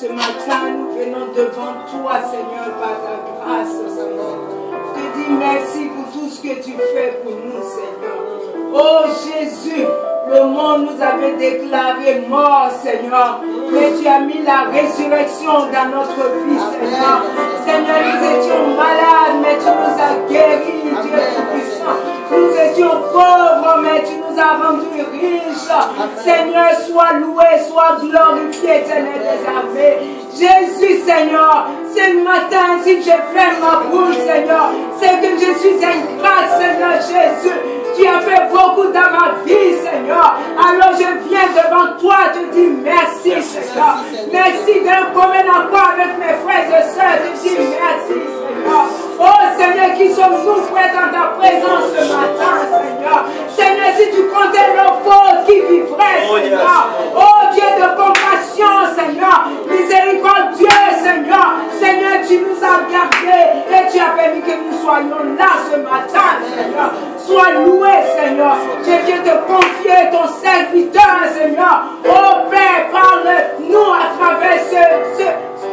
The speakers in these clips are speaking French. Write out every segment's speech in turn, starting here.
ce matin, nous venons devant toi, Seigneur, par ta grâce, Seigneur. Je te dis merci pour tout ce que tu fais pour nous, Seigneur. Oh Jésus, le monde nous avait déclaré mort, Seigneur. Mais tu as mis la résurrection dans notre vie, Seigneur. Seigneur, nous étions malades, mais tu nous as guéris, Dieu Tout-Puissant. Nous étions pauvres, mais tu nous as rendus riches. Seigneur, sois loué, sois glorifié, Éternel des armées. Jésus, Seigneur, ce matin, si je ferme ma bouche, Seigneur, c'est que je suis ingrate, Seigneur Jésus. Tu as fait beaucoup dans ma vie, Seigneur. Alors je viens devant toi, te dis merci, Seigneur. Merci d'un commun accord avec mes frères et sœurs. Je dis merci, Seigneur. Oh Seigneur, qui sommes-nous pour être dans ta présence ce matin, Seigneur. Seigneur, si tu comptais nos fautes, qui vivrait, Seigneur. Oh Dieu de compassion, Seigneur. Miséricordieux, Seigneur. Seigneur, tu nous as gardés et tu as permis que nous soyons là ce matin, Seigneur. Sois loué, Seigneur. Je viens te confier ton serviteur, Seigneur. Oh Père, parle-nous à travers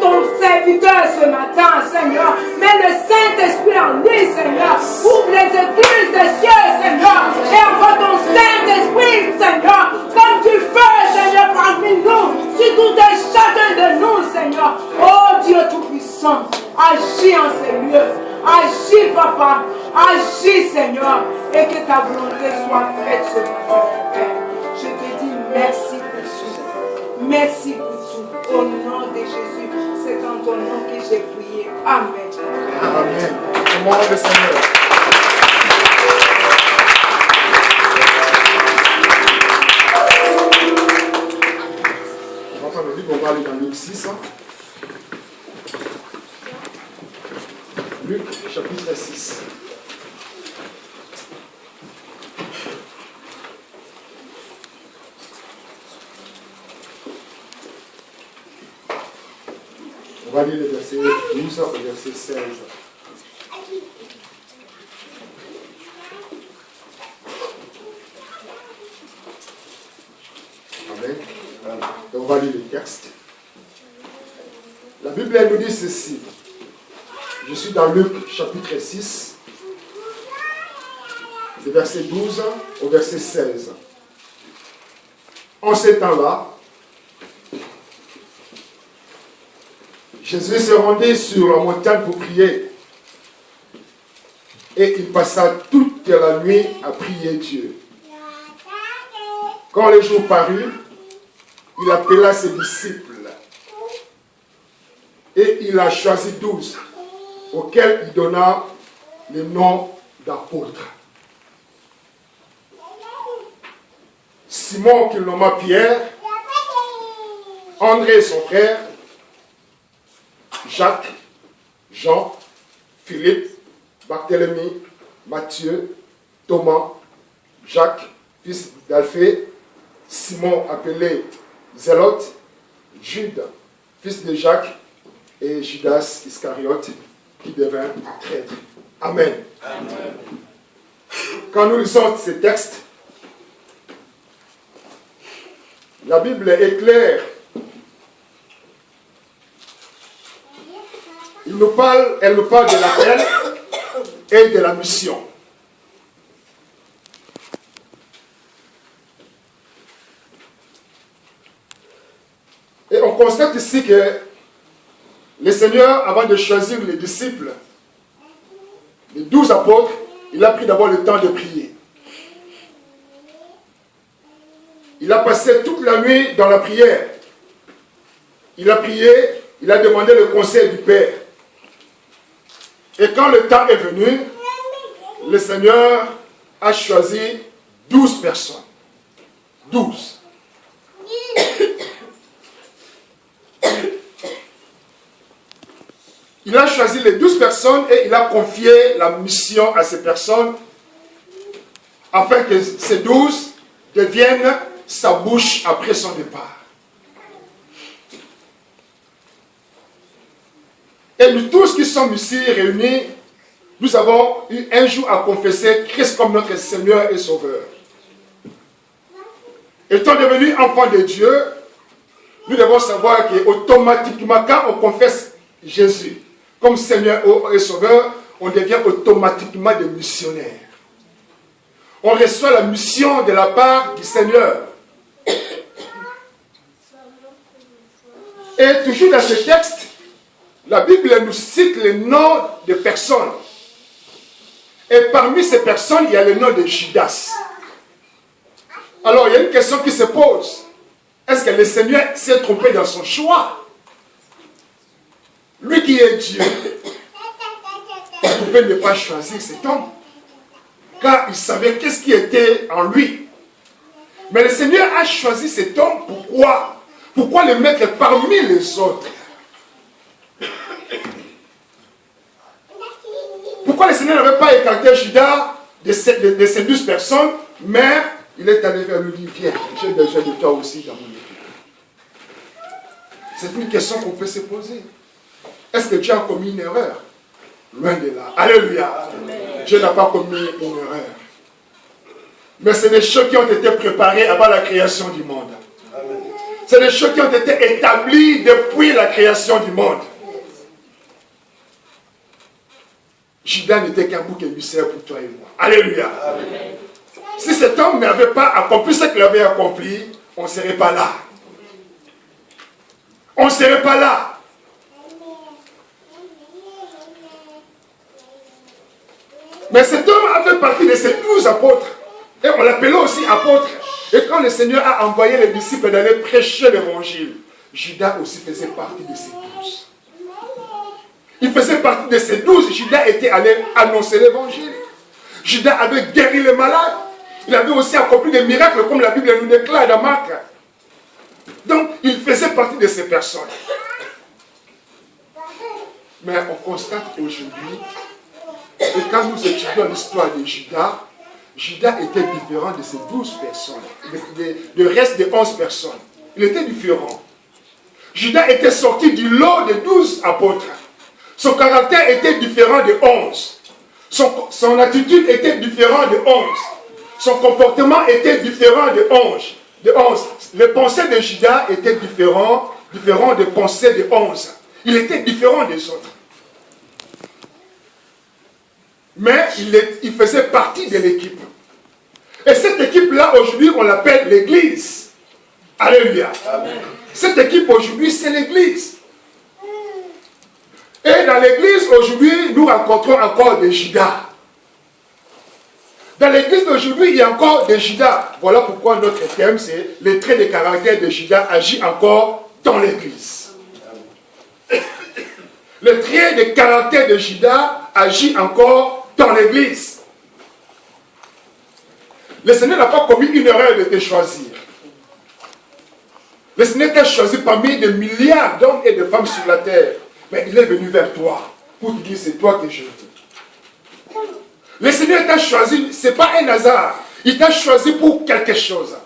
ton serviteur ce matin, Seigneur. Mets le Saint-Esprit en lui, Seigneur. Ouvre les églises des cieux, Seigneur. Et envoie ton Saint-Esprit, Seigneur. Comme tu fais, Seigneur, parmi nous. Sur tout et chacun de nous, Seigneur. Oh Dieu Tout-Puissant, agis en ces lieux. Agis, Papa. Agis, Seigneur. Et que ta volonté soit faite ce matin, Père. Je te dis merci pour tout. Merci pour tout. Au nom de Jésus. C'est en ton nom que j'ai prié. Amen. Amen. Au nom du Seigneur. On va faire le livre, on va aller dans Luc 6. Luc, chapitre 6. On va lire le verset 12 au verset 16. Amen. Donc on va lire le texte. La Bible elle nous dit ceci. Je suis dans Luc chapitre 6, du verset 12 au verset 16. En ces temps-là, Jésus se rendit sur la montagne pour prier. Et il passa toute la nuit à prier Dieu. Quand le jour parut, il appela ses disciples. Et il a choisi 12, auxquels il donna le nom d'apôtres. Simon, qu'il nomma Pierre, André son frère, Jacques, Jean, Philippe, Barthélemy, Matthieu, Thomas, Jacques, fils d'Alphée, Simon appelé Zélote, Jude, fils de Jacques, et Judas Iscariote, qui devint traître. Amen. Amen. Quand nous lisons ces textes, la Bible est claire. Elle nous parle de l'appel et de la mission. Et on constate ici que le Seigneur, avant de choisir les disciples, les 12 apôtres, il a pris d'abord le temps de prier. Il a passé toute la nuit dans la prière. Il a prié, il a demandé le conseil du Père. Et quand le temps est venu, le Seigneur a choisi 12 personnes. 12. Il a choisi les 12 personnes et il a confié la mission à ces personnes afin que ces 12 deviennent sa bouche après son départ. Et nous tous qui sommes ici réunis, nous avons eu un jour à confesser Christ comme notre Seigneur et Sauveur. Étant devenus enfants de Dieu, nous devons savoir qu'automatiquement, quand on confesse Jésus comme Seigneur et Sauveur, on devient automatiquement des missionnaires. On reçoit la mission de la part du Seigneur. Et toujours dans ce texte, la Bible nous cite les noms de personnes. Et parmi ces personnes, il y a le nom de Judas. Alors, il y a une question qui se pose. Est-ce que le Seigneur s'est trompé dans son choix? Lui qui est Dieu, il pouvait ne pas choisir cet homme, car il savait qu'est-ce qui était en lui. Mais le Seigneur a choisi cet homme, pourquoi? Pourquoi le mettre parmi les autres? Pourquoi le Seigneur n'avait pas écarté Judas de ces 12 personnes, mais il est allé vers lui dire, viens, j'ai besoin de toi aussi dans mon équipe. C'est une question qu'on peut se poser. Est-ce que Dieu a commis une erreur? Loin de là. Alléluia. Amen. Dieu n'a pas commis une erreur. Mais c'est des choses qui ont été préparées avant la création du monde. C'est des choses qui ont été établies depuis la création du monde. Judas n'était qu'un bouc émissaire pour toi et moi. Alléluia. Amen. Si cet homme n'avait pas accompli ce qu'il avait accompli, on ne serait pas là. On ne serait pas là. Mais cet homme a fait partie de ces 12 apôtres. Et on l'appelait aussi apôtre. Et quand le Seigneur a envoyé les disciples d'aller prêcher l'évangile, Judas aussi faisait partie de ces 12. Il faisait partie de ces 12. Judas était allé annoncer l'évangile. Judas avait guéri les malades. Il avait aussi accompli des miracles comme la Bible nous déclare dans Marc. Donc, il faisait partie de ces personnes. Mais on constate aujourd'hui que quand nous étudions l'histoire de Judas, Judas était différent de ces 12 personnes, du reste des 11 personnes. Il était différent. Judas était sorti du lot des 12 apôtres. Son caractère était différent de 11. Son attitude était différente de 11. Son comportement était différent de 11. Les pensées de Judas étaient différentes des pensées de 11. Il était différent des autres. Mais il faisait partie de l'équipe. Et cette équipe-là, aujourd'hui, on l'appelle l'Église. Alléluia. Amen. Cette équipe, aujourd'hui, c'est l'Église. Et dans l'Église, aujourd'hui, nous rencontrons encore des Judas. Dans l'Église d'aujourd'hui, il y a encore des Judas. Voilà pourquoi notre thème, c'est les traits de caractère de Judas agit encore dans l'Église. Le trait de caractère de Judas agit encore dans l'Église. Le Seigneur n'a pas commis une erreur de te choisir. Le Seigneur t'a choisi parmi des milliards d'hommes et de femmes sur la terre. Mais il est venu vers toi pour te dire c'est toi que je veux. Le Seigneur t'a choisi, ce n'est pas un hasard. Il t'a choisi pour quelque chose.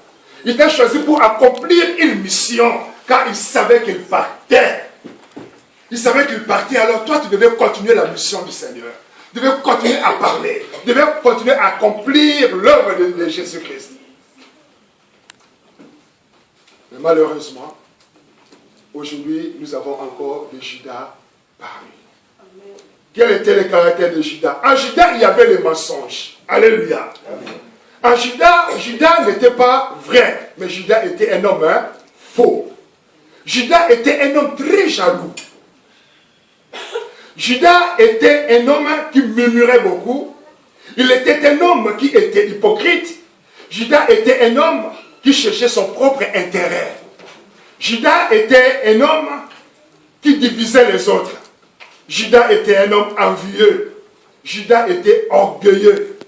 Il t'a choisi pour accomplir une mission. Car il savait qu'il partait. Il savait qu'il partait. Alors toi, tu devais continuer la mission du Seigneur. Tu devais continuer à parler. Tu devais continuer à accomplir l'œuvre de Jésus-Christ. Mais malheureusement, aujourd'hui, nous avons encore des Judas parmi. Quel était le caractère de Judas? En Judas, il y avait les mensonges. Alléluia. En Judas n'était pas vrai, mais Judas était un homme faux. Judas était un homme très jaloux. Judas était un homme qui murmurait beaucoup. Il était un homme qui était hypocrite. Judas était un homme qui cherchait son propre intérêt. Judas était un homme qui divisait les autres. Judas était un homme envieux. Judas était orgueilleux.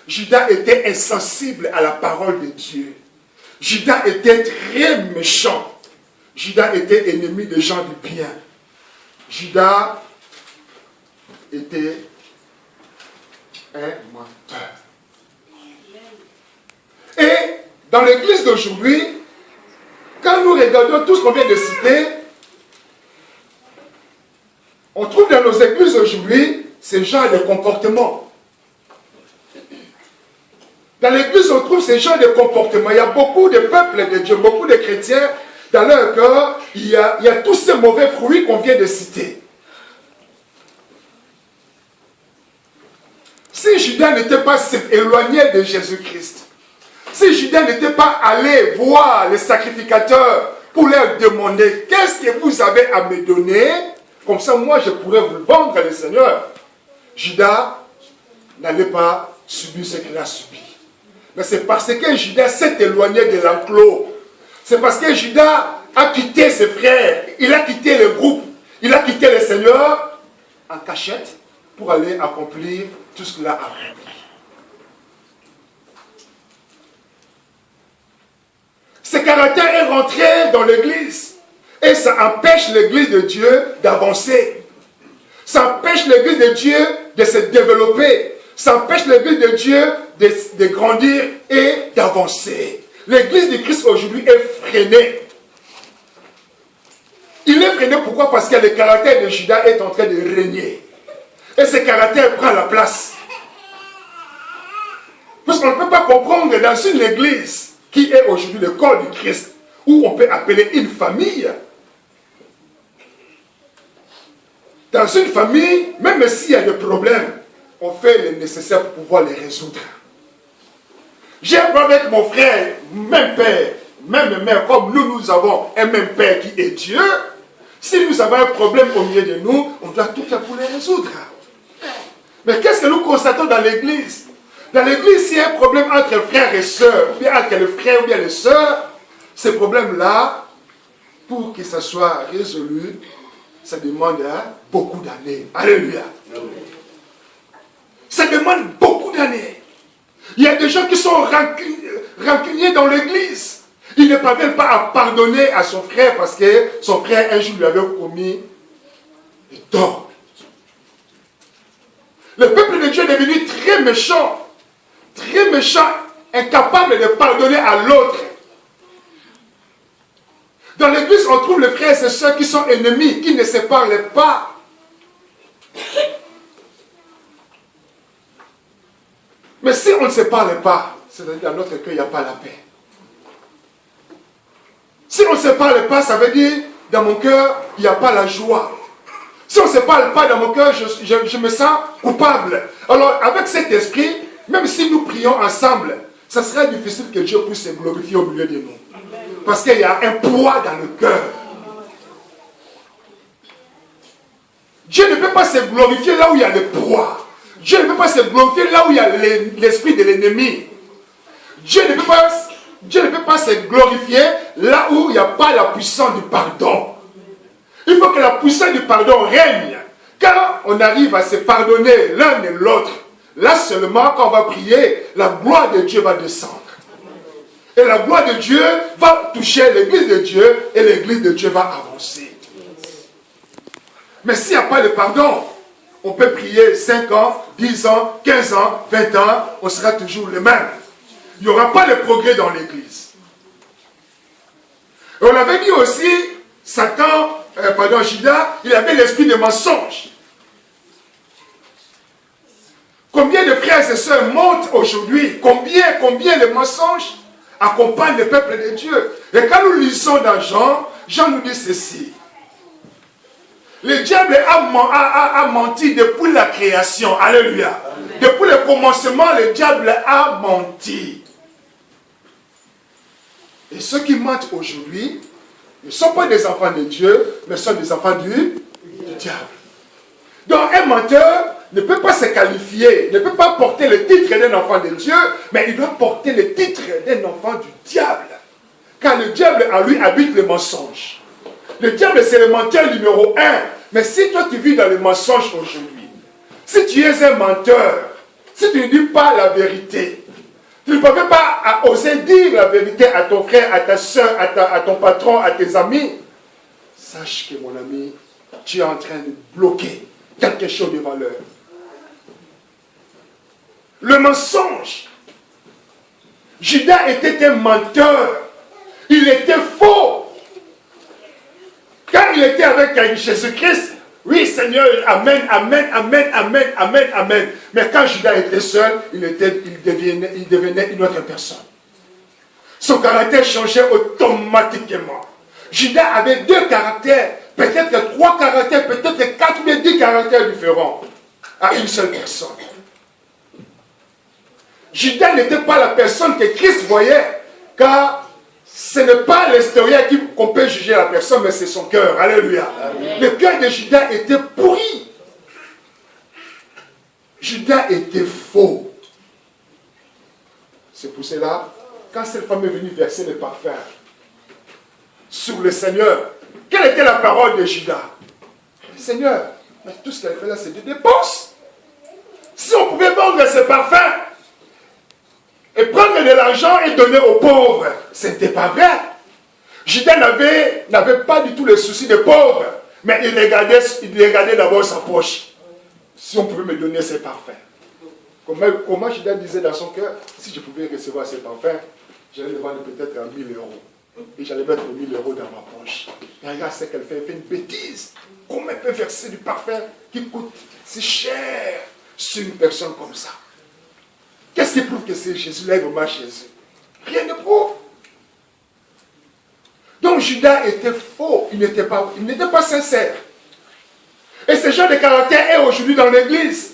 Judas était insensible à la parole de Dieu. Judas était très méchant. Judas était ennemi des gens du bien. Judas était un menteur. Et dans l'église d'aujourd'hui, quand nous regardons tout ce qu'on vient de citer, on trouve dans nos églises aujourd'hui ce genre de comportement. Dans l'église, on trouve ce genre de comportement. Il y a beaucoup de peuples de Dieu, beaucoup de chrétiens, dans leur cœur, il y a tous ces mauvais fruits qu'on vient de citer. Si Judas n'était pas éloigné de Jésus-Christ, si Judas n'était pas allé voir les sacrificateurs pour leur demander qu'est-ce que vous avez à me donner, comme ça moi je pourrais vous le vendre le Seigneur, Judas n'allait pas subir ce qu'il a subi. Mais c'est parce que Judas s'est éloigné de l'enclos. C'est parce que Judas a quitté ses frères, il a quitté le groupe, il a quitté le Seigneur en cachette pour aller accomplir tout ce qu'il a accompli. Ce caractère est rentré dans l'église et ça empêche l'église de Dieu d'avancer. Ça empêche l'église de Dieu de se développer. Ça empêche l'église de Dieu de grandir et d'avancer. L'église de Christ aujourd'hui est freinée. Il est freiné pourquoi? Parce que le caractère de Judas est en train de régner. Et ce caractère prend la place. Parce qu'on ne peut pas comprendre dans une église qui est aujourd'hui le corps du Christ, où on peut appeler une famille. Dans une famille, même s'il y a des problèmes, on fait le nécessaire pour pouvoir les résoudre. J'ai un problème avec mon frère, même père, même mère, comme nous avons un même père qui est Dieu. Si nous avons un problème au milieu de nous, on doit tout faire pour les résoudre. Mais qu'est-ce que nous constatons dans l'église? Dans l'église, s'il y a un problème entre frères et sœurs, ou bien entre le frère ou bien les sœurs, ce problème-là, pour que ça soit résolu, ça demande beaucoup d'années. Alléluia. Ça demande beaucoup d'années. Il y a des gens qui sont rancuniers dans l'église. Ils ne parviennent pas à pardonner à son frère parce que son frère un jour lui avait commis des torts. Le peuple de Dieu est devenu très méchant, incapable de pardonner à l'autre. Dans l'église, on trouve les frères et sœurs qui sont ennemis, qui ne se parlent pas. Mais si on ne se parle pas, c'est-à-dire dans notre cœur, il n'y a pas la paix. Si on ne se parle pas, ça veut dire, dans mon cœur, il n'y a pas la joie. Si on ne se parle pas dans mon cœur, je me sens coupable. Alors, avec cet esprit, même si nous prions ensemble, ça serait difficile que Dieu puisse se glorifier au milieu de nous. Parce qu'il y a un poids dans le cœur. Dieu ne peut pas se glorifier là où il y a le poids. Dieu ne peut pas se glorifier là où il y a l'esprit de l'ennemi. Dieu ne peut pas se glorifier là où il n'y a pas la puissance du pardon. Il faut que la puissance du pardon règne. Quand on arrive à se pardonner l'un et l'autre, là seulement, quand on va prier, la gloire de Dieu va descendre. Et la gloire de Dieu va toucher l'église de Dieu et l'église de Dieu va avancer. Mais s'il n'y a pas de pardon, on peut prier 5 ans, 10 ans, 15 ans, 20 ans, on sera toujours le même. Il n'y aura pas de progrès dans l'église. Et on avait dit aussi, Judas, il avait l'esprit de mensonge. Combien de frères et sœurs montent aujourd'hui? Combien de mensonges accompagnent le peuple de Dieu? Et quand nous lisons dans Jean nous dit ceci. Le diable a menti depuis la création. Alléluia. Amen. Depuis le commencement, le diable a menti. Et ceux qui mentent aujourd'hui ne sont pas des enfants de Dieu, mais sont des enfants du diable. Donc un menteur ne peut pas se qualifier, ne peut pas porter le titre d'un enfant de Dieu, mais il doit porter le titre d'un enfant du diable. Car le diable en lui habite le mensonge. Le diable c'est le menteur numéro 1. Mais si toi tu vis dans le mensonge aujourd'hui, si tu es un menteur, si tu ne dis pas la vérité, tu ne peux pas oser dire la vérité à ton frère, à ta soeur, à ton patron, à tes amis, sache que mon ami, tu es en train de bloquer quelque chose de valeur. Le mensonge. Judas était un menteur. Il était faux. Quand il était avec Jésus-Christ, oui Seigneur, amen, amen, amen, amen, amen, amen. Mais quand Judas était seul, il devenait une autre personne. Son caractère changeait automatiquement. Judas avait 2 caractères, peut-être 3 caractères, peut-être 4 ou 10 caractères différents à une seule personne. Judas n'était pas la personne que Christ voyait, car ce n'est pas l'extérieur qu'on peut juger la personne, mais c'est son cœur. Alléluia. Amen. Le cœur de Judas était pourri. Judas était faux. C'est pour cela, quand cette femme est venue verser le parfum sur le Seigneur, quelle était la parole de Judas? Seigneur, mais tout ce qu'elle fait là, c'est des dépenses. Si on pouvait vendre ce parfum et prendre de l'argent et donner aux pauvres, ce n'était pas vrai. Judas n'avait pas du tout le souci des pauvres, mais il regardait d'abord sa poche. Si on pouvait me donner ces parfums. Comment Judas disait dans son cœur, si je pouvais recevoir ces parfums, j'allais le vendre peut-être à 1000 euros. Et j'allais mettre 1000 euros dans ma poche. Et regarde ce qu'elle fait, elle fait une bêtise. Comment elle peut verser du parfum qui coûte si cher sur une personne comme ça? Qu'est-ce qui prouve que c'est Jésus? Là, il vraiment Jésus. Rien ne prouve. Donc Judas était faux, il n'était pas sincère. Et ce genre de caractère est aujourd'hui dans l'église.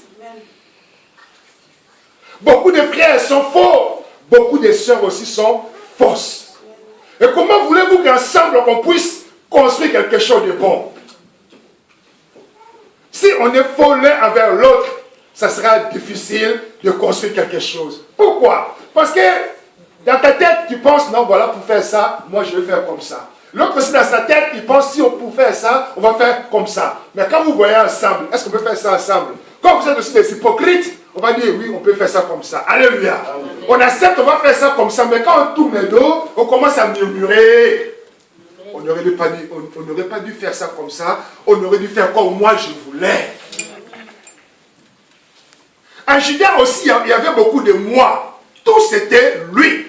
Beaucoup de frères sont faux, beaucoup de sœurs aussi sont fausses. Et comment voulez-vous qu'ensemble on puisse construire quelque chose de bon? Si on est faux l'un envers l'autre, ça sera difficile de construire quelque chose. Pourquoi? Parce que dans ta tête, tu penses, non, voilà, pour faire ça, moi je vais faire comme ça. L'autre aussi dans sa tête, il pense, si on peut faire ça, on va faire comme ça. Mais quand vous voyez ensemble, est-ce qu'on peut faire ça ensemble? Quand vous êtes aussi des hypocrites, on va dire, oui, on peut faire ça comme ça. Alléluia. Amen. On accepte, on va faire ça comme ça, mais quand on tourne le dos, on commence à murmurer. On n'aurait pas dû faire ça comme ça, on aurait dû faire comme moi je voulais. En Judas aussi, il y avait beaucoup de moi. Tout c'était lui.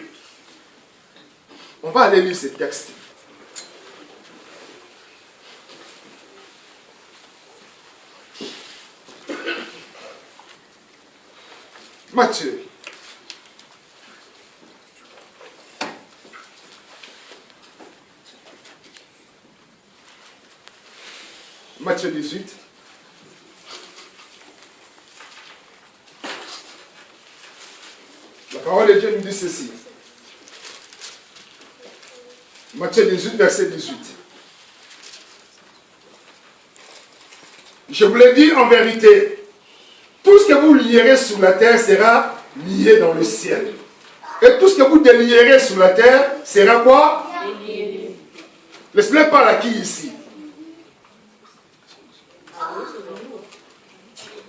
On va aller lire ce texte. Matthieu. Matthieu 18. La parole de Dieu nous dit ceci. Matthieu 18, verset 18. Je vous l'ai dit en vérité. Tout ce que vous lierez sur la terre sera lié dans le ciel. Et tout ce que vous délierez sur la terre sera quoi? Le Seigneur parle à qui ici?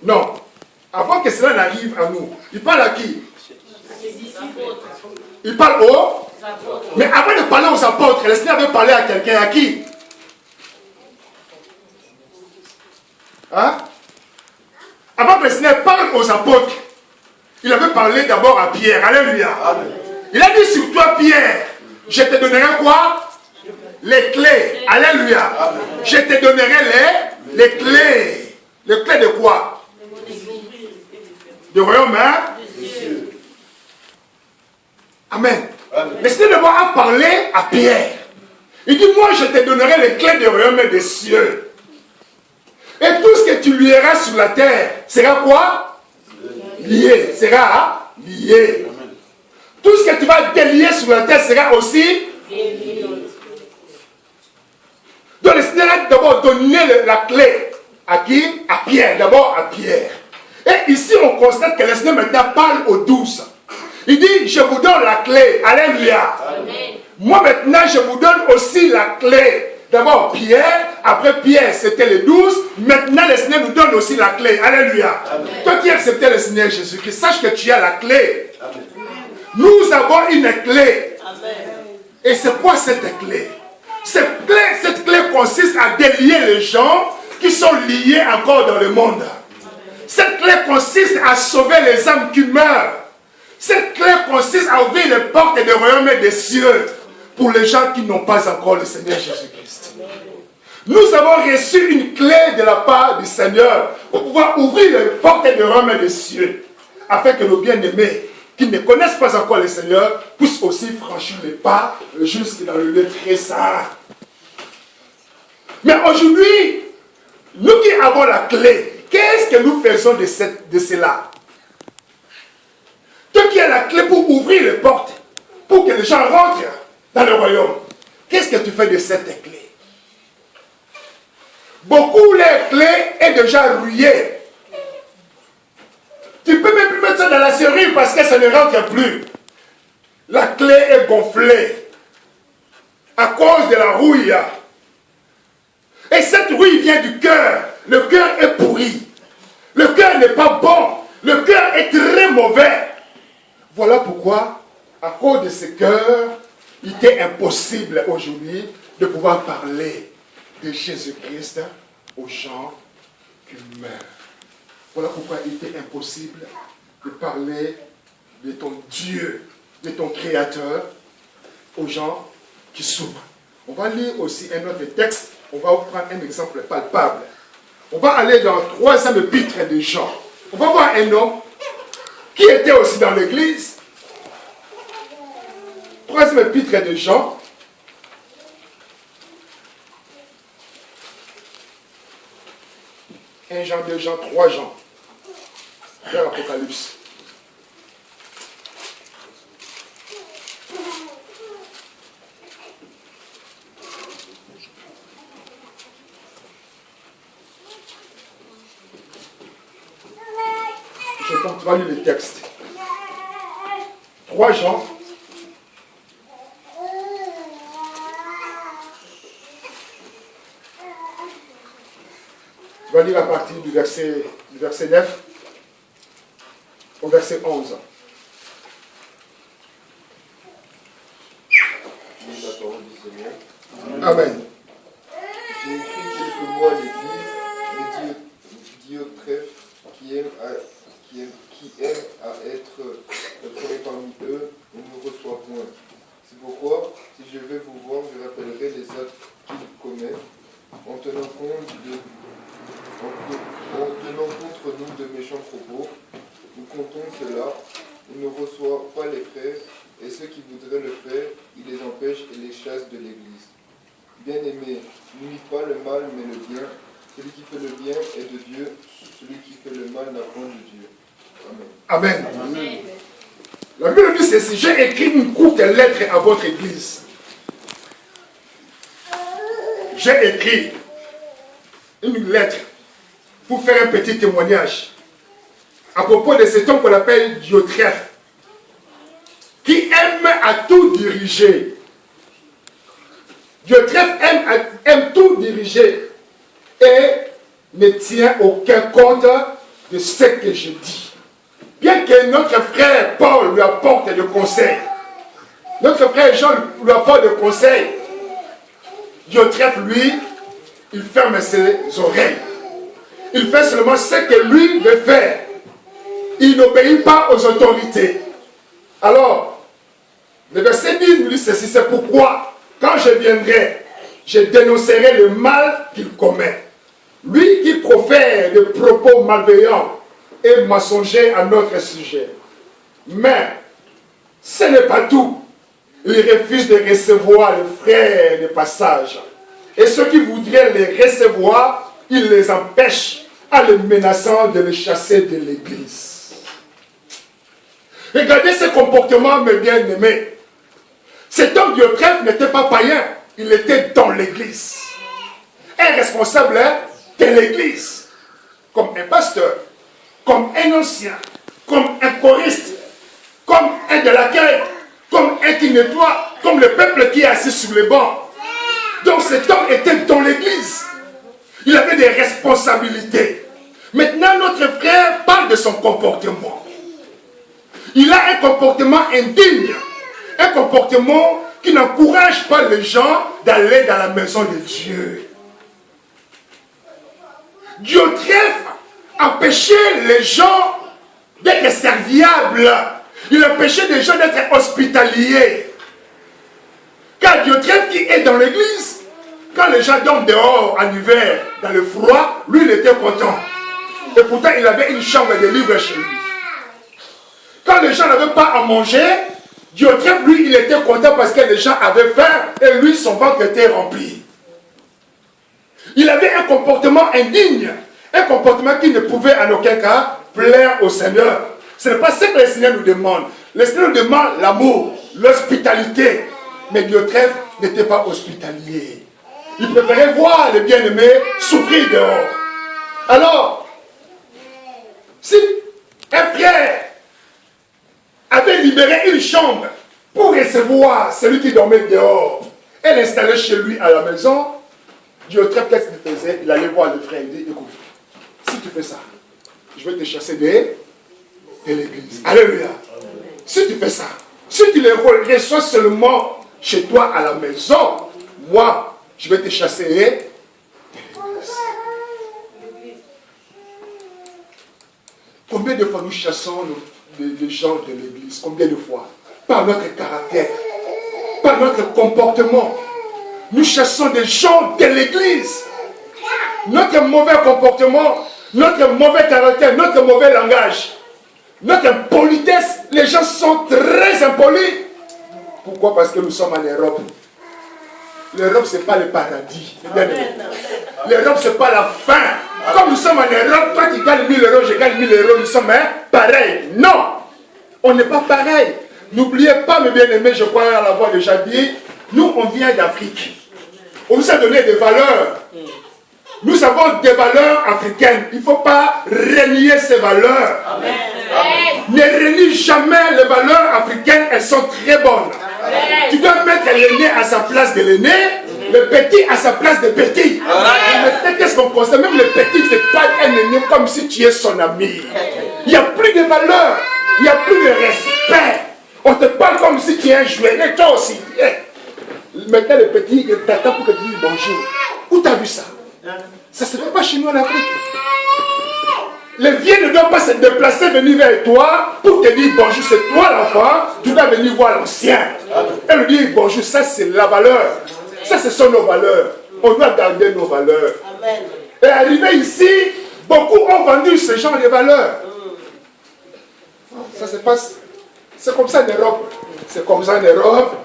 Non. Avant que cela n'arrive à nous, il parle à qui? Il parle aux? Mais avant de parler aux apôtres, le Seigneur avait parlé à quelqu'un, à qui? Hein? Avant que le Seigneur parle aux apôtres, il avait parlé d'abord à Pierre. Alléluia. Amen. Il a dit sur toi, Pierre, je te donnerai quoi? Les clés. Alléluia. Amen. Je te donnerai les clés. Les clés de quoi? De royaume, hein? Amen. Amen. Le Seigneur d'abord a parlé à Pierre. Il dit, moi je te donnerai les clés du royaume des cieux. Et tout ce que tu lieras sur la terre sera quoi? Lié. Sera lié. Amen. Tout ce que tu vas délier sur la terre sera aussi lié. Donc le Seigneur a d'abord donné la clé à qui? À Pierre. D'abord à Pierre. Et ici on constate que le Seigneur maintenant parle aux 12. Il dit, je vous donne la clé. Alléluia. Amen. Moi maintenant je vous donne aussi la clé. D'abord Pierre, après Pierre c'était les 12, maintenant le Seigneur nous donne aussi la clé. Alléluia. Amen. Toi qui acceptais le Seigneur Jésus-Christ, sache que tu as la clé. Amen. Nous avons une clé. Amen. Et c'est quoi cette clé? Cette clé consiste à délier les gens qui sont liés encore dans le monde. Cette clé consiste à sauver les âmes qui meurent. Cette clé consiste à ouvrir les portes des royaumes des cieux pour les gens qui n'ont pas encore le Seigneur Jésus-Christ. Nous avons reçu une clé de la part du Seigneur pour pouvoir ouvrir les portes des royaumes des cieux, afin que nos bien-aimés qui ne connaissent pas encore le Seigneur puissent aussi franchir les pas jusque dans le lieu très saint. Mais aujourd'hui, nous qui avons la clé, qu'est-ce que nous faisons de cela? Toi qui as la clé pour ouvrir les portes, pour que les gens rentrent dans le royaume, qu'est-ce que tu fais de cette clé? Beaucoup, leur clé est déjà rouillée. Tu peux même plus mettre ça dans la serrure parce que ça ne rentre plus. La clé est gonflée à cause de la rouille. Et cette rouille vient du cœur. Le cœur est pourri. Le cœur n'est pas bon. Le cœur est très mauvais. Voilà pourquoi, à cause de ce cœur, il est impossible aujourd'hui de pouvoir parler de Jésus-Christ aux gens qui meurent. Voilà pourquoi il était impossible de parler de ton Dieu, de ton Créateur, aux gens qui souffrent. On va lire aussi un autre texte. On va prendre un exemple palpable. On va aller dans le 3e épître de Jean. On va voir un homme qui était aussi dans l'église. 3e épître de Jean. 1 Jean, 2 Jean, 3 Jean. Vers l'Apocalypse. Je pense que tu vas lire le texte. 3 Jean. Tu vas lire à partir du verset 9 au verset 11. La parole du Seigneur. Amen. J'ai écrit quelques mots à l'église, mais Diotrephe, qui aime à être le premier parmi eux, ne nous reçoit point. C'est pourquoi, si je vais vous voir, je rappellerai les actes qu'il commet, en tenant contre nous de méchants propos. Nous comptons cela, il ne reçoit pas les frères, et ceux qui voudraient le faire, il les empêche et les chasse de l'église. Bien-aimés, n'imite pas le mal, mais le bien. Celui qui fait le bien est de Dieu, celui qui fait le mal n'a point de Dieu. Amen. Amen. Amen. La Bible dit ceci: j'ai écrit une courte lettre à votre église. J'ai écrit une lettre pour faire un petit témoignage à propos de cet homme qu'on appelle Diotrephe, qui aime à tout diriger. Diotrephe aime tout diriger et ne tient aucun compte de ce que je dis. Bien que notre frère Paul lui apporte des conseils, notre frère Jean lui apporte des conseils, Diotrephe, lui, il ferme ses oreilles. Il fait seulement ce que lui veut faire. Il n'obéit pas aux autorités. Alors, le verset 10 nous dit ceci: c'est pourquoi, quand je viendrai, je dénoncerai le mal qu'il commet. Lui qui profère de propos malveillants et mensongers à notre sujet. Mais, ce n'est pas tout. Il refuse de recevoir les frères de passage. Et ceux qui voudraient les recevoir, il les empêche en les menaçant de les chasser de l'église. Regardez ce comportement, mes bien-aimés. Cet homme Diotrephe n'était pas païen, il était dans l'église. Un responsable de l'église, comme un pasteur, comme un ancien, comme un choriste, comme un de l'accueil, comme un qui nettoie, comme le peuple qui est assis sur les bancs. Donc cet homme était dans l'église. Il avait des responsabilités. Maintenant, notre frère parle de son comportement. Il a un comportement indigne. Un comportement qui n'encourage pas les gens d'aller dans la maison de Dieu. Diotrephe empêchait les gens d'être serviables. Il empêchait les gens d'être hospitaliers. Car Diotrephe qui est dans l'église, quand les gens dorment dehors en hiver, dans le froid, lui il était content. Et pourtant il avait une chambre de libre chez lui. Quand les gens n'avaient pas à manger, Diotrephe, lui, il était content parce que les gens avaient faim et lui, son ventre était rempli. comportement indigne, un comportement qui ne pouvait en aucun cas plaire au Seigneur. Ce n'est pas ce que le Seigneur nous demande. Le Seigneur nous demande l'amour, l'hospitalité. Mais Diotrephe n'était pas hospitalier. Il préférait voir les bien-aimés souffrir dehors. Alors, si un frère avait libéré une chambre pour recevoir celui qui dormait dehors et l'installer chez lui à la maison, Diotrephe, qu'est-ce qu'il faisait? Il allait voir le frère et dit, écoute, si tu fais ça, je vais te chasser de l'église. Alléluia. Si tu fais ça, si tu les reçois seulement chez toi à la maison, moi, je vais te chasser de l'église. Combien de fois nous chassons les gens de l'église? Combien de fois? Par notre caractère, par notre comportement. Nous chassons des gens de l'église. Notre mauvais comportement, notre mauvais caractère, notre mauvais langage, notre impolitesse, les gens sont très impolis. Pourquoi? Parce que nous sommes en Europe. L'Europe, ce n'est pas le paradis. L'Europe, ce n'est pas la fin. Comme nous sommes en Europe, toi tu gagnes 1000 euros, je gagne 1000 euros, nous sommes pareils. Non, on n'est pas pareil. N'oubliez pas, mes bien-aimés, je crois l'avoir déjà dit, nous, on vient d'Afrique. On nous a donné des valeurs. Nous avons des valeurs africaines. Il ne faut pas renier ces valeurs. Amen. Ne renie jamais les valeurs africaines, elles sont très bonnes. Amen. Tu dois mettre l'aîné à sa place de l'aîné, le petit à sa place de petit. Mais qu'est-ce qu'on constate? Même le petit, ce n'est pas un aîné comme si tu es son ami. Il n'y a plus de valeur, il n'y a plus de respect. On te parle comme si tu es un jouet. Et toi aussi. Maintenant, le petit, il t'attend pour que tu dises bonjour. Où tu as vu ça? Ça ne se fait pas chez nous en Afrique. Les vieux ne doivent pas se déplacer, venir vers toi pour te dire bonjour, c'est toi l'enfant, tu dois venir voir l'ancien. Et lui dire bonjour, ça c'est la valeur. Ça ce sont nos valeurs. On doit garder nos valeurs. Amen. Et arrivé ici, beaucoup ont vendu ce genre de valeurs. Ça se passe. C'est comme ça en Europe. C'est comme ça en Europe.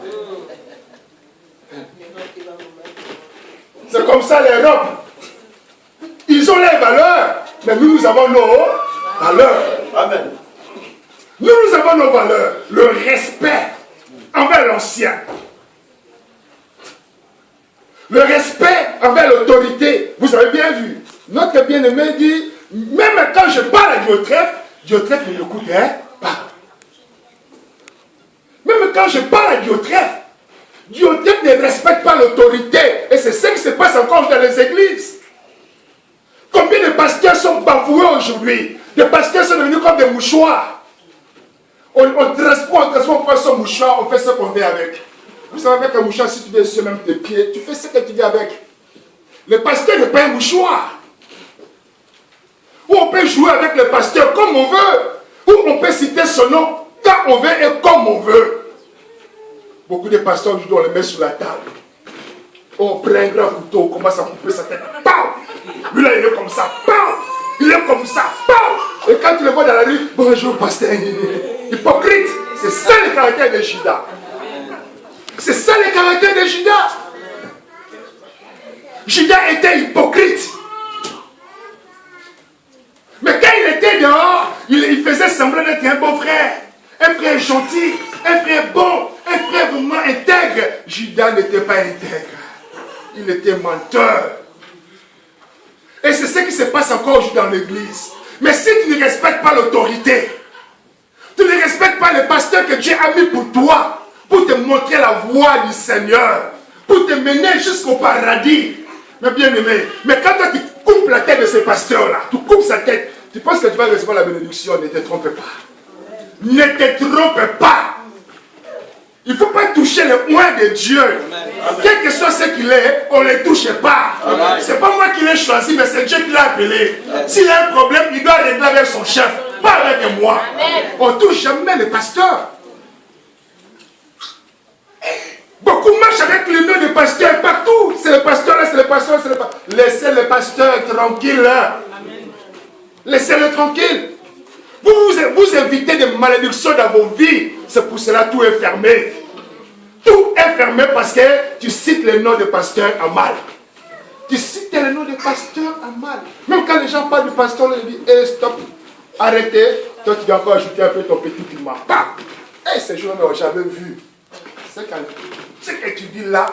C'est comme ça l'Europe. Ils ont leurs valeurs, mais nous avons nos valeurs. Amen. Nous avons nos valeurs. Le respect envers l'ancien. Le respect envers l'autorité. Vous avez bien vu. Notre bien-aimé dit, même quand je parle à Diotrephe, Diotrephe ne l'écoutait pas. Même quand je parle à Diotrephe, Diotrephe ne respecte pas l'autorité. Et c'est ce qui se passe encore dans les églises. Combien de pasteurs sont bafoués aujourd'hui? Des pasteurs sont devenus comme des mouchoirs. On transforme son mouchoir, on fait ce qu'on veut avec. Vous savez, avec un mouchoir, si tu viens sur même tes pieds, tu fais ce que tu veux avec. Le pasteur n'est pas un mouchoir. Ou on peut jouer avec le pasteur comme on veut. Ou on peut citer son nom quand on veut et comme on veut. Beaucoup de pasteurs aujourd'hui, on les met sur la table. On prend un grand couteau, on commence à couper sa tête. Pow! Lui là, il est comme ça. Pow! Il est comme ça. Pow! Et quand tu le vois dans la rue, bonjour pasteur. Hypocrite. C'est ça le caractère de Judas. C'est ça le caractère de Judas. Judas était hypocrite. Mais quand il était dehors, il faisait semblant d'être un bon frère. Un frère gentil, un frère bon, un frère vraiment intègre. Judas n'était pas intègre. Il était menteur. Et c'est ce qui se passe encore aujourd'hui dans l'église. Mais si tu ne respectes pas l'autorité, tu ne respectes pas le pasteur que Dieu a mis pour toi, pour te montrer la voie du Seigneur, pour te mener jusqu'au paradis. Mais bien aimé, mais quand toi tu coupes la tête de ce pasteur-là, tu coupes sa tête, tu penses que tu vas recevoir la bénédiction, ne te trompe pas. Ne te trompe pas. Il ne faut pas toucher le oint de Dieu. Amen. Quel que soit ce qu'il est, on ne le touche pas. Ce n'est pas moi qui l'ai choisi, mais c'est Dieu qui l'a appelé. S'il a un problème, il doit régler avec son chef, pas avec moi. Amen. On ne touche jamais le pasteur. Beaucoup marchent avec le nom de pasteur partout. C'est le pasteur là, c'est le pasteur, c'est le pasteur. Laissez le pasteur tranquille là. Laissez-le tranquille. Vous évitez des malédictions dans vos vies. C'est pour cela que tout est fermé. Tout est fermé parce que tu cites le nom de pasteur en mal. Tu cites le nom de pasteur à mal. Même quand les gens parlent du pasteur, ils disent, hey, stop, arrêtez. Toi, tu dois encore ajouter un peu ton petit piment. Hey, ces jours-là, j'avais vu. Ce que tu dis là,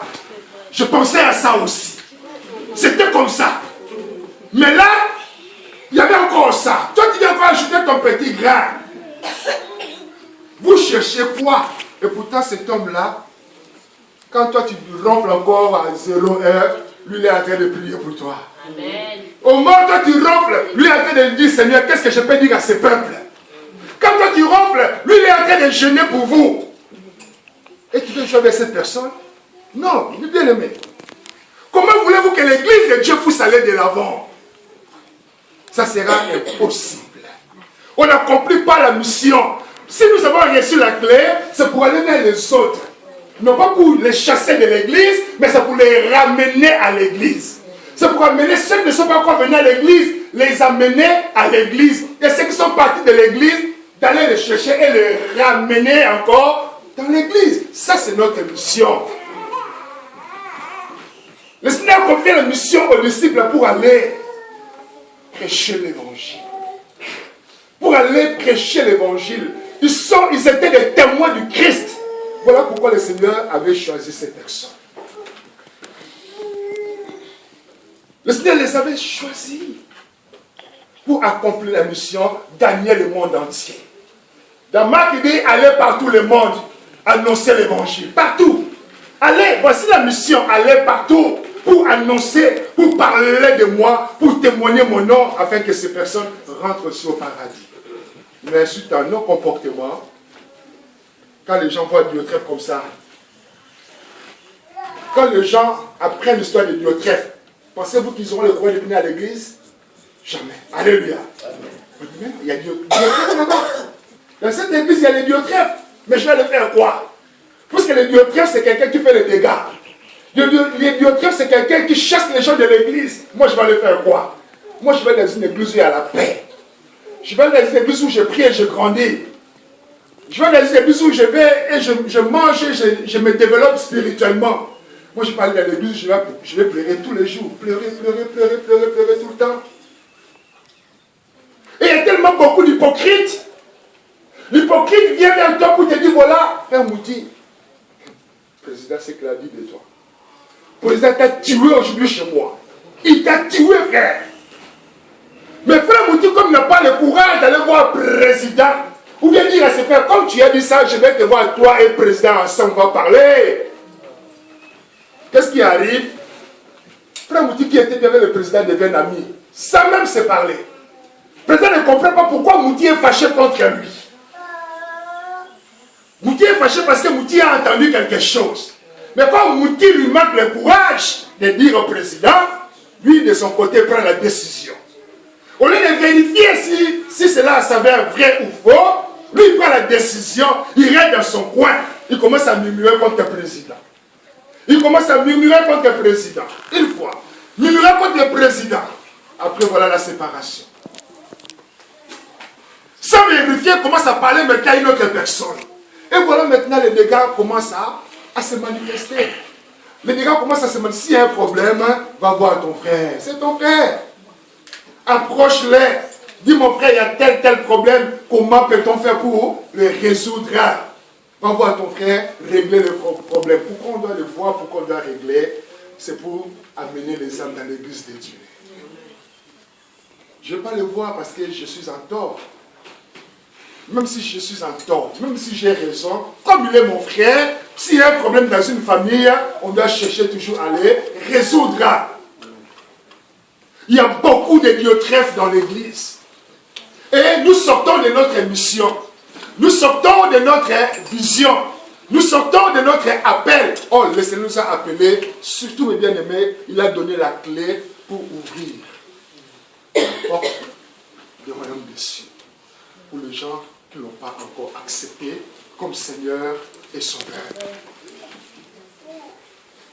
je pensais à ça aussi. C'était comme ça. Mais là, il y avait encore ça. Toi, tu dois encore ajouter ton petit grain. Vous cherchez quoi? Et pourtant, cet homme-là, quand toi, tu ronfles encore à 0 heure, lui, il est en train de prier pour toi. Amen. Au moment où toi, tu ronfles, lui, il est en train de dire, Seigneur, qu'est-ce que je peux dire à ce peuple? Quand toi, tu ronfles, lui, il est en train de jeûner pour vous. Et tu veux jouer avec cette personne? Non, il est bien aimé. Comment voulez-vous que l'église de Dieu puisse aller de l'avant? Ça sera impossible. On n'accomplit pas la mission. Si nous avons reçu la clé, c'est pour aller vers les autres. Non pas pour les chasser de l'église, mais c'est pour les ramener à l'église. C'est pour amener ceux qui ne sont pas encore venus à l'église, les amener à l'église. Et ceux qui sont partis de l'église, d'aller les chercher et les ramener encore dans l'église. Ça, c'est notre mission. Le Seigneur confie la mission aux disciples pour aller prêcher l'évangile. Pour aller prêcher l'évangile. Ils étaient des témoins du Christ. Voilà pourquoi le Seigneur avait choisi ces personnes. Le Seigneur les avait choisis pour accomplir la mission, gagner le monde entier. Dans Marc, il dit, allez par tout le monde, annoncer l'évangile. Partout. Allez, voici la mission, allez partout pour annoncer, pour parler de moi, pour témoigner mon nom, afin que ces personnes rentrent aussi au paradis. Mais suite à nos comportements, quand les gens voient Diotrephe comme ça, quand les gens apprennent l'histoire de Diotrephe, pensez-vous qu'ils auront le courage de venir à l'église? Jamais. Alléluia. Amen. Il y a Diotrephe là-bas. Dans cette église, il y a les Diotrephes. Mais je vais le faire quoi? Parce que les Diotrephes, c'est quelqu'un qui fait les dégâts. Les Diotrephes, c'est quelqu'un qui chasse les gens de l'église. Moi, je vais le faire quoi? Moi, je vais dans une église où il y a la paix. Je vais dans une église où je prie et je grandis. Je vais dans une église où je vais et je mange et je me développe spirituellement. Moi, je parle dans l'église, je vais pleurer tous les jours. Pleurer tout le temps. Et il y a tellement beaucoup d'hypocrites. L'hypocrite vient vers toi pour te dire, voilà, frère Mouti, le président, c'est qu'il a dit de toi. Le président t'a tué aujourd'hui chez moi. Il t'a tué, frère. Mais frère Mouti, comme il n'a pas le courage d'aller voir le président, ou bien dire à ses frères, comme tu as dit ça, je vais te voir toi et le président ensemble, on va parler. Qu'est-ce qui arrive? Frère Mouti qui était bien avec le président devient un ami, sans même se parler. Le président ne comprend pas pourquoi Mouti est fâché contre lui. Mouti est fâché parce que Mouti a entendu quelque chose. Mais quand Mouti lui manque le courage de dire au président, lui de son côté prend la décision. Au lieu de vérifier si cela s'avère vrai ou faux, lui il prend la décision, il reste dans son coin, il commence à murmurer contre le président. Il commence à murmurer contre le président. Une fois, murmurer contre le président. Après voilà la séparation. Sans vérifier, il commence à parler maintenant à une autre personne. Et voilà maintenant les dégâts commencent à se manifester. Les dégâts commencent à se manifester. S'il y a un problème, va voir ton frère. C'est ton frère. Approche-les. Dis mon frère, il y a tel problème. Comment peut-on faire pour le résoudre? Va voir ton frère, régler le problème. Pourquoi on doit le voir, pourquoi on doit régler? C'est pour amener les âmes dans l'église de Dieu. Je ne vais pas le voir parce que je suis en tort. Même si je suis en tort, même si j'ai raison, comme il est mon frère, s'il y a un problème dans une famille, on doit chercher toujours à les résoudre. Il y a beaucoup de Diotrephes dans l'église. Et nous sortons de notre mission. Nous sortons de notre vision. Nous sortons de notre appel. Oh, le Seigneur nous a appelés, surtout mes bien-aimés, il a donné la clé pour ouvrir la porte du royaume des cieux. Pour les gens qui ne l'ont pas encore accepté comme Seigneur et Sauveur.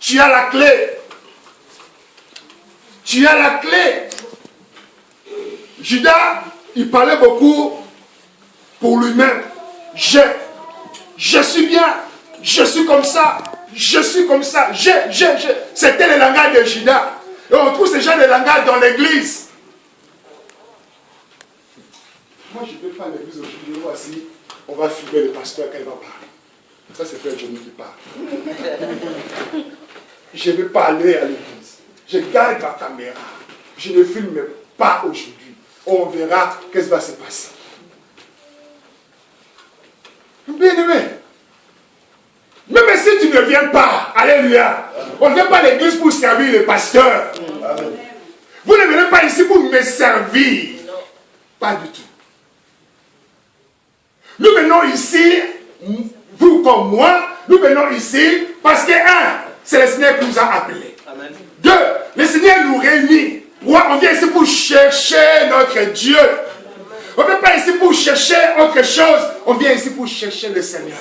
Tu as la clé. Tu as la clé. Judas, il parlait beaucoup pour lui-même. Je suis bien. Je suis comme ça. Je suis comme ça. C'était le langage de Judas. Et on trouve ce genre de langage dans l'église. Moi, je ne vais pas à l'église aujourd'hui. Voici, on va filmer le pasteur quand il va parler. Ça, c'est Frère Johnny qui parle. Je ne vais pas aller à l'église. Je garde ma caméra. Je ne filme pas aujourd'hui. On verra qu'est-ce qui va se passer. Bien aimé. Même si tu ne viens pas, alléluia, on ne vient pas à l'église pour servir le pasteur. Vous ne venez pas ici pour me servir. Pas du tout. Nous venons ici, vous comme moi, nous venons ici parce que, c'est le Seigneur qui nous a appelés. Amen. 2, le Seigneur nous réunit. 3, on vient ici pour chercher notre Dieu. On ne vient pas ici pour chercher autre chose, on vient ici pour chercher le Seigneur.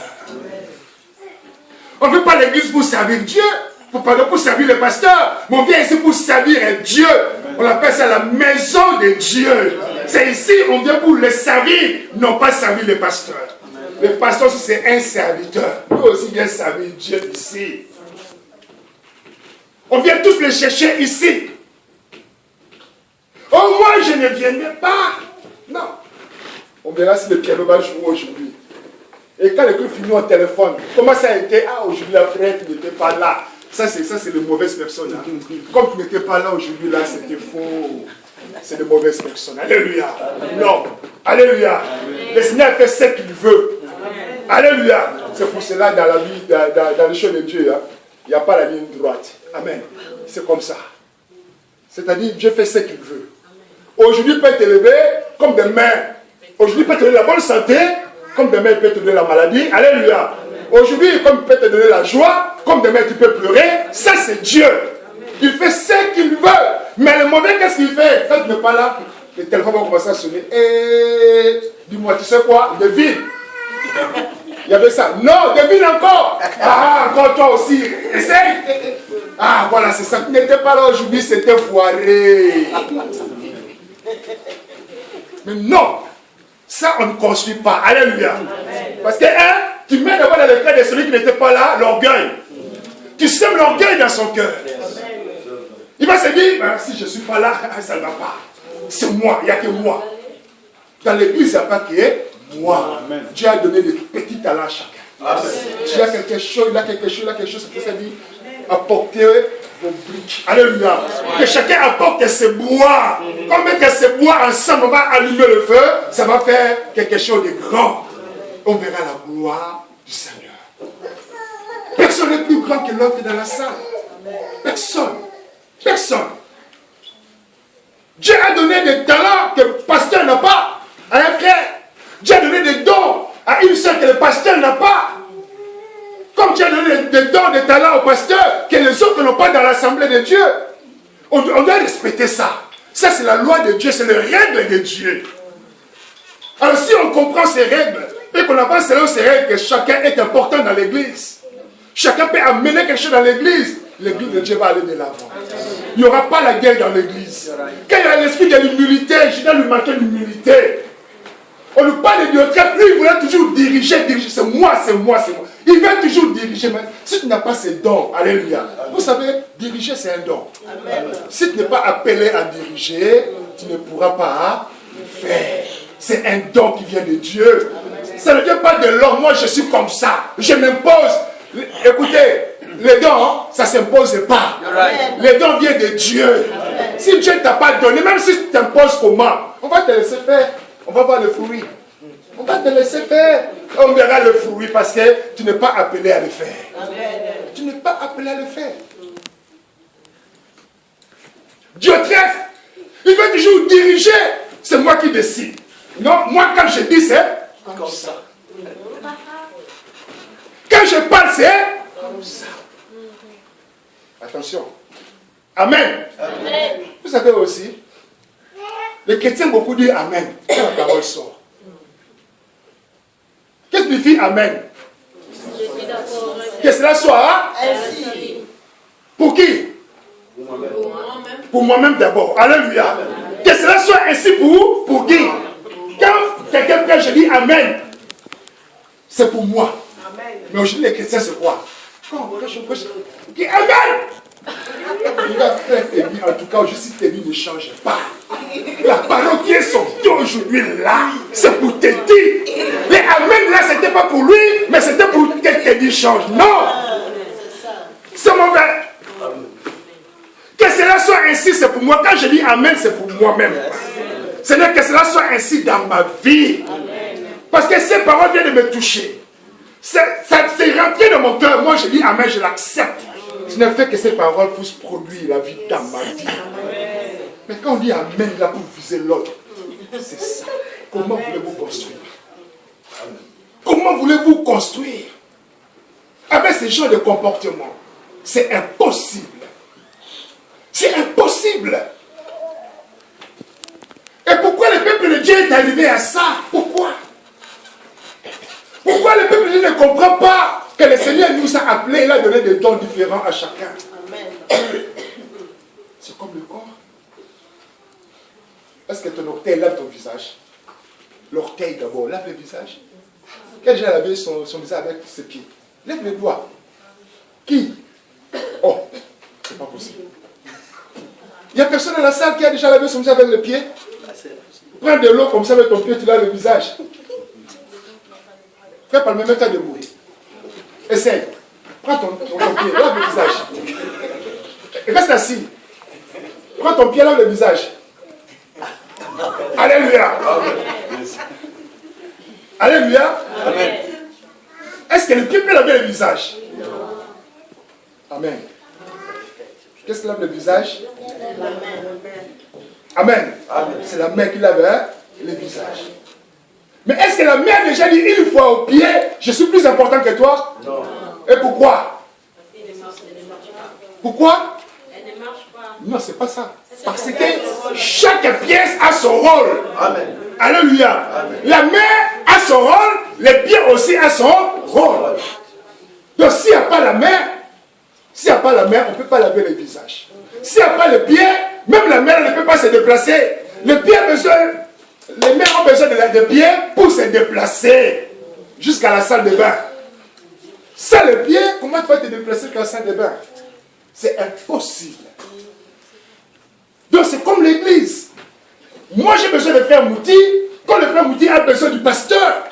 On ne vient pas à l'église pour servir Dieu, pour servir le pasteur, mais on vient ici pour servir Dieu. On appelle ça la maison de Dieu. C'est ici, on vient pour le servir, non pas servir le pasteur. Le pasteur, c'est un serviteur. Nous aussi, viens servir Dieu ici. On vient tous le chercher ici. Oh, moi, je ne viendrai pas. Non. On verra si le piano va jouer aujourd'hui. Et quand le groupe finit au téléphone, comment ça a été? Ah, aujourd'hui, la frère, tu n'étais pas là. Ça, c'est de mauvaises personnes. Hein. Comme tu n'étais pas là aujourd'hui, là, c'était faux. C'est de mauvaises personnes. Alléluia. Non. Alléluia. Le Seigneur fait ce qu'il veut. Alléluia. C'est pour cela, dans la vie, dans les choses de Dieu, hein, il n'y a pas la ligne droite. Amen. C'est comme ça. C'est-à-dire, Dieu fait ce qu'il veut. Aujourd'hui, il peut te lever comme demain. Aujourd'hui, il peut te donner la bonne santé, comme demain, il peut te donner la maladie. Alléluia. Aujourd'hui, comme il peut te donner la joie, comme demain, tu peux pleurer. Ça, c'est Dieu. Il fait ce qu'il veut. Mais le mauvais, qu'est-ce qu'il fait? Quand tu n'es pas là, le téléphone va commencer à sonner. Et dis-moi, tu sais quoi? Devine. Il y avait ça. Non, devine encore. Ah, encore toi aussi. Essaye. Ah, voilà, c'est ça. Tu n'étais pas là aujourd'hui, c'était foiré. Mais non. Ça, on ne construit pas. Alléluia. Parce que, tu mets d'abord dans le cœur de celui qui n'était pas là, l'orgueil. Tu sèmes l'orgueil dans son cœur. Il va se dire, si je ne suis pas là, ça ne va pas. C'est moi, il n'y a que moi. Dans l'église, il n'y a pas que moi. Amen. Dieu a donné des petits talents à chacun. Tu as quelque chose, il a quelque chose, il a quelque chose. C'est pour ça qu'il dit, apportez vos briques. Alléluia. Que chacun apporte ses bois. Quand on met ses bois ensemble, on va allumer le feu. Ça va faire quelque chose de grand. On verra la gloire du Seigneur. Personne n'est plus grand que l'autre dans la salle. Personne. Personne. Dieu a donné des talents que le pasteur n'a pas à un frère. Dieu a donné des dons à une soeur que le pasteur n'a pas. Comme Dieu a donné des dons, des talents au pasteur que les autres n'ont pas dans l'assemblée de Dieu. On doit respecter ça. Ça, c'est la loi de Dieu, c'est les règles de Dieu. Alors, si on comprend ces règles et qu'on avance selon ces règles, que chacun est important dans l'église, chacun peut amener quelque chose dans l'église, l'église de Dieu va aller de l'avant. Il n'y aura pas la guerre dans l'église. Quand il y a l'esprit de l'humilité, je dois lui manquer l'humilité. On nous parle de Dieu, lui il voulait toujours diriger, c'est moi. Il veut toujours diriger, mais si tu n'as pas ces dons, alléluia. Vous savez, diriger c'est un don. Amen. Si tu n'es pas appelé à diriger, tu ne pourras pas le faire. C'est un don qui vient de Dieu. Amen. Ça ne vient pas de l'homme, moi je suis comme ça, je m'impose. Écoutez, les dons, ça ne s'impose pas. Les dons viennent de Dieu. Amen. Si Dieu ne t'a pas donné, même si tu t'imposes comment, on va te laisser faire. On va voir le fruit. On va te laisser faire. On verra le fruit parce que tu n'es pas appelé à le faire. Amen. Tu n'es pas appelé à le faire. Dieu trèfle. Il veut toujours diriger. C'est moi qui décide. Non, moi quand je dis c'est comme ça. Quand je parle c'est comme ça. Attention. Amen. Amen. Vous savez aussi, les chrétiens beaucoup disent Amen quand la parole sort. Qu'est-ce que signifie Amen? Que cela soit ainsi. Pour qui? Pour moi-même d'abord. Alléluia. Que cela soit ainsi pour qui? Quand quelqu'un prêche, je dis Amen. C'est pour moi. Mais aujourd'hui, les chrétiens, c'est quoi? Quand on prêche, on dit Amen. il va faire tes vies, en tout cas, juste si tes vies ne changent pas. La parole qui est sortie aujourd'hui là, c'est pour te dire. Les amen là, c'était pas pour lui, mais c'était pour que tes vies changent. Non! C'est mauvais. Que cela soit ainsi, c'est pour moi. Quand je dis amen, c'est pour moi-même. Seigneur, que cela soit ainsi dans ma vie. Parce que ces paroles viennent de me toucher. C'est rentré dans mon cœur. Moi, je dis amen, je l'accepte. Je ne fais que ces paroles puissent produire la vie dans ma vie. Mais quand on dit amen, là, pour viser l'autre, c'est ça. Comment voulez-vous construire? Comment voulez-vous construire avec ce genre de comportement? C'est impossible. C'est impossible. Et pourquoi le peuple de Dieu est arrivé à ça? Pourquoi? Pourquoi le peuple de Dieu ne comprend pas que le Seigneur nous a appelés, il a donné des dons différents à chacun? C'est comme le corps. Est-ce que ton orteil lave ton visage? L'orteil d'abord, lave le visage. Qui a déjà lavé son visage avec ses pieds? Lève les doigts. Qui? Oh, c'est pas possible. Il n'y a personne dans la salle qui a déjà lavé son visage avec le pied? Prends de l'eau comme ça avec ton pied, tu laves le visage. Fais pas le même temps de mourir. Essaye. Prends ton pied, lave le visage. Reste assis. Prends ton pied, lave le visage. Alléluia. Alléluia. Amen. Est-ce que le pied peut laver le visage? Amen. Qu'est-ce qui lave le visage? Amen. Amen. C'est la main qui lave le visage. Mais est-ce que la main a déjà dit une fois au pied, je suis plus important que toi? Non. Et pourquoi? Pourquoi? Elle ne marche pas. Non, c'est pas ça. Parce que chaque pièce a son rôle. Amen. Alléluia. Amen. La main a son rôle, les pieds aussi a son rôle. Donc s'il n'y a pas la main, on ne peut pas laver le visage. S'il n'y a pas le pied, même la main ne peut pas se déplacer. Les mains ont besoin de pieds pour se déplacer jusqu'à la salle de bain. Sans le pied, comment tu vas te déplacer jusqu'à la salle de bain? C'est impossible. Donc c'est comme l'église. Moi j'ai besoin de frère Mouti, comme le frère Mouti a besoin du pasteur.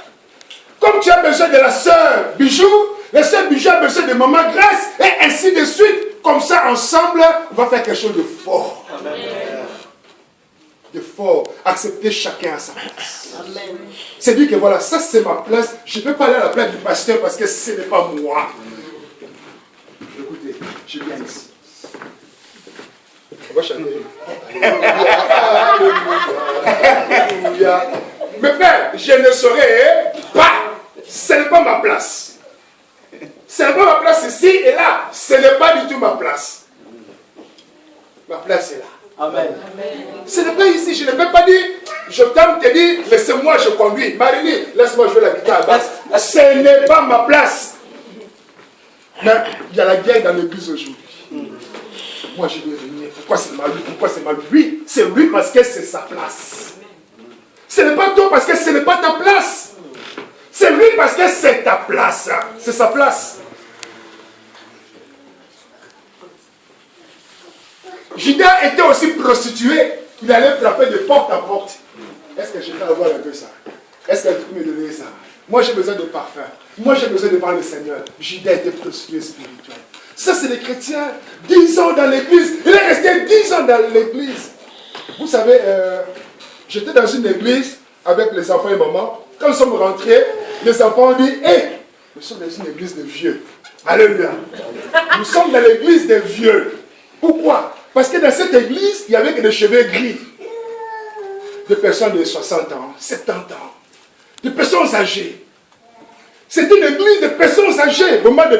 Comme tu as besoin de la sœur Bijou, la sœur Bijou a besoin de maman Grâce, et ainsi de suite. Comme ça, ensemble, on va faire quelque chose de fort. Amen. De fort. Accepter chacun à sa place. Amen. C'est dire que voilà, ça c'est ma place. Je ne peux pas aller à la place du pasteur parce que ce n'est pas moi. Écoutez, je viens ici. On va chanter. Alléluia. Mais frère, je ne saurais pas. Ce n'est pas ma place. Ce n'est pas ma place ici et là. Ce n'est pas du tout ma place. Ma place est là. Amen. Ce n'est pas ici. Je ne peux pas dire, je t'aime, te dire, laissez-moi, je conduis. Marini, laisse-moi jouer la guitare basse. Ce n'est pas ma place. Mais il y a la guerre dans l'église aujourd'hui. Moi, je vais venir. Pourquoi c'est mal lui? Pourquoi c'est mal lui? C'est lui parce que c'est sa place. Ce n'est pas toi parce que ce n'est pas ta place. C'est lui parce que c'est ta place. C'est sa place. Judas était aussi prostitué. Il allait frapper de porte à porte. Est-ce que je peux avoir un peu ça? Est-ce que tu peux me donner ça? Moi j'ai besoin de parfum. Moi j'ai besoin de voir le Seigneur. Judas était prostitué spirituel. Ça c'est les chrétiens. 10 ans dans l'église. Il est resté 10 ans dans l'église. Vous savez, j'étais dans une église avec les enfants et maman. Quand nous sommes rentrés, les enfants ont dit, hé, nous sommes dans une église de vieux. Alléluia. Nous sommes dans l'église des vieux. Pourquoi? Parce que dans cette église, il y avait que des cheveux gris. Des personnes de 60 ans, 70 ans. Des personnes âgées. C'est une église de personnes âgées. Vraiment de